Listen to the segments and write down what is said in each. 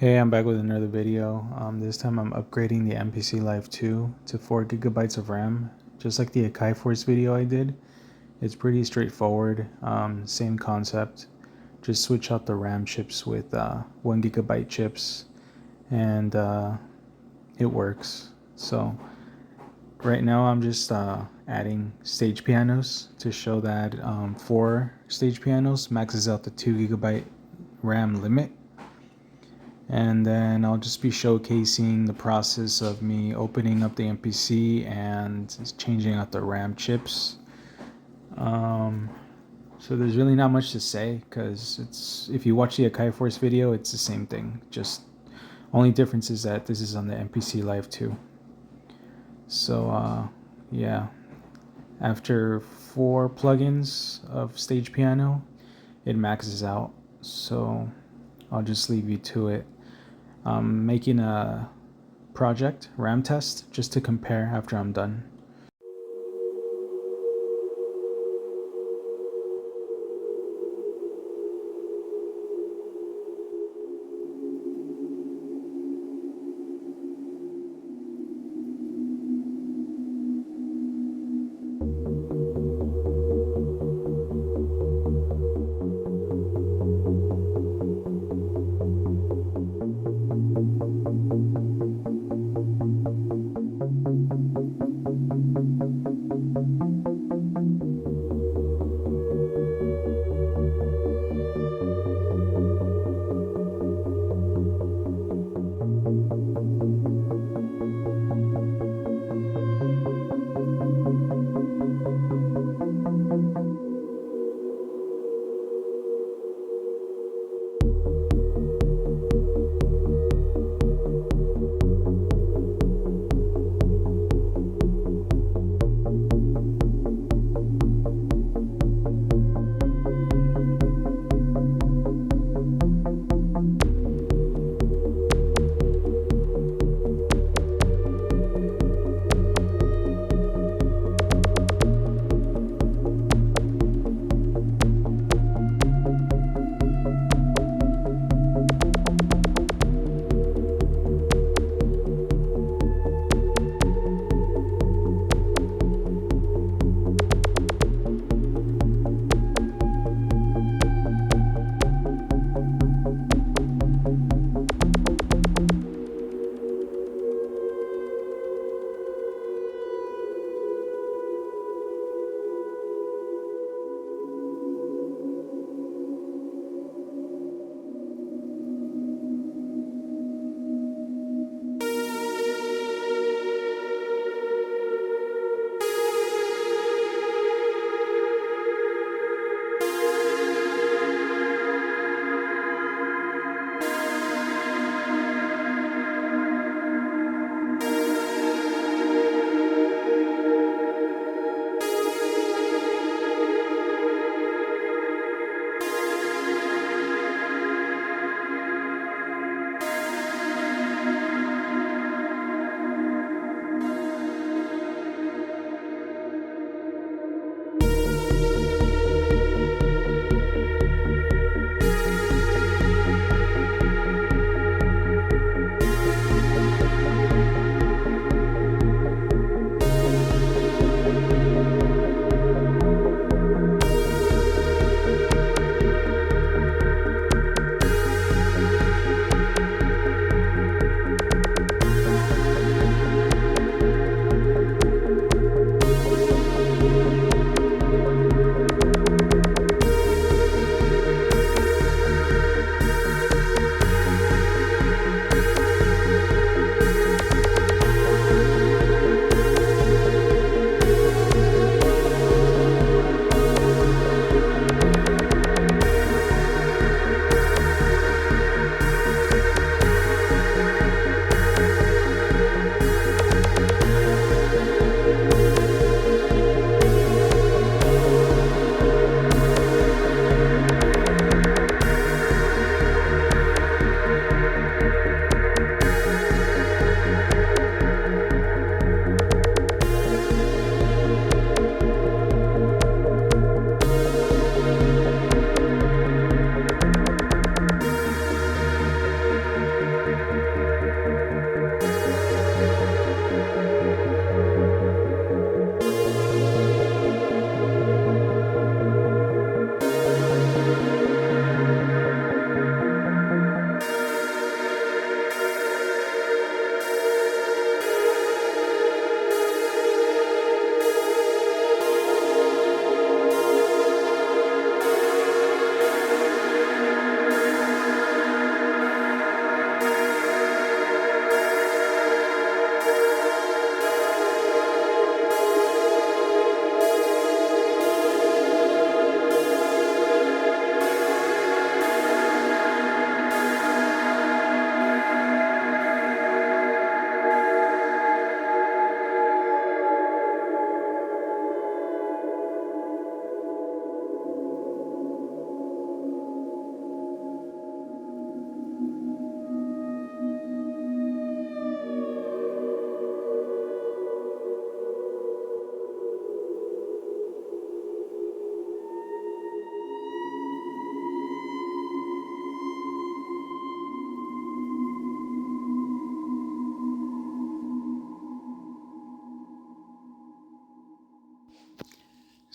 Hey, I'm back with another video. This time I'm upgrading the MPC Live 2 to 4 gigabytes of RAM, just like the Akai Force video I did. It's pretty straightforward, same concept. Just switch out the RAM chips with 1 gigabyte chips, and it works. So right now I'm just adding stage pianos to show that 4 stage pianos maxes out the 2 gigabyte RAM limit. And then I'll just be showcasing the process of me opening up the MPC and changing out the RAM chips. So there's really not much to say because if you watch the Akai Force video, it's the same thing. Just only difference is that this is on the MPC Live 2. So yeah, after 4 plugins of stage piano, it maxes out. So I'll just leave you to it. I'm making a project RAM test just to compare after I'm done.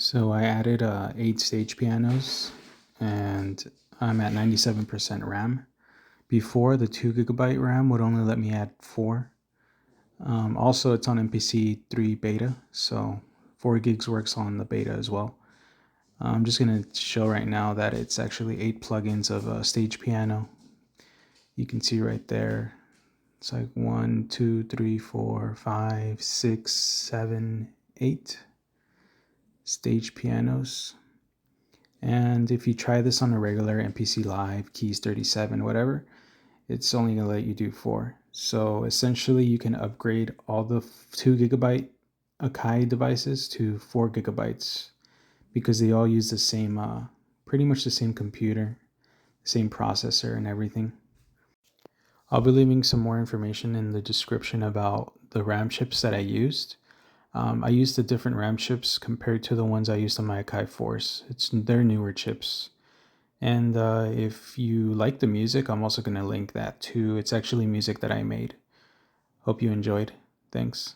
So I added 8 stage pianos, and I'm at 97% RAM. Before, the 2 GB RAM would only let me add 4. Also, it's on MPC 3 beta, so 4 gigs works on the beta as well. I'm just going to show right now that it's actually 8 plugins of stage piano. You can see right there, it's like 1, 2, 3, 4, 5, 6, 7, 8 stage pianos. And if you try this on a regular MPC Live, Keys 37, whatever, it's only going to let you do 4. So essentially you can upgrade all the 2 GB Akai devices to 4 GB because they all use the same, pretty much the same computer, same processor and everything. I'll be leaving some more information in the description about the RAM chips that I used. I used the different RAM chips compared to the ones I used on my Akai Force. They're newer chips. And if you like the music, I'm also going to link that too. It's actually music that I made. Hope you enjoyed. Thanks.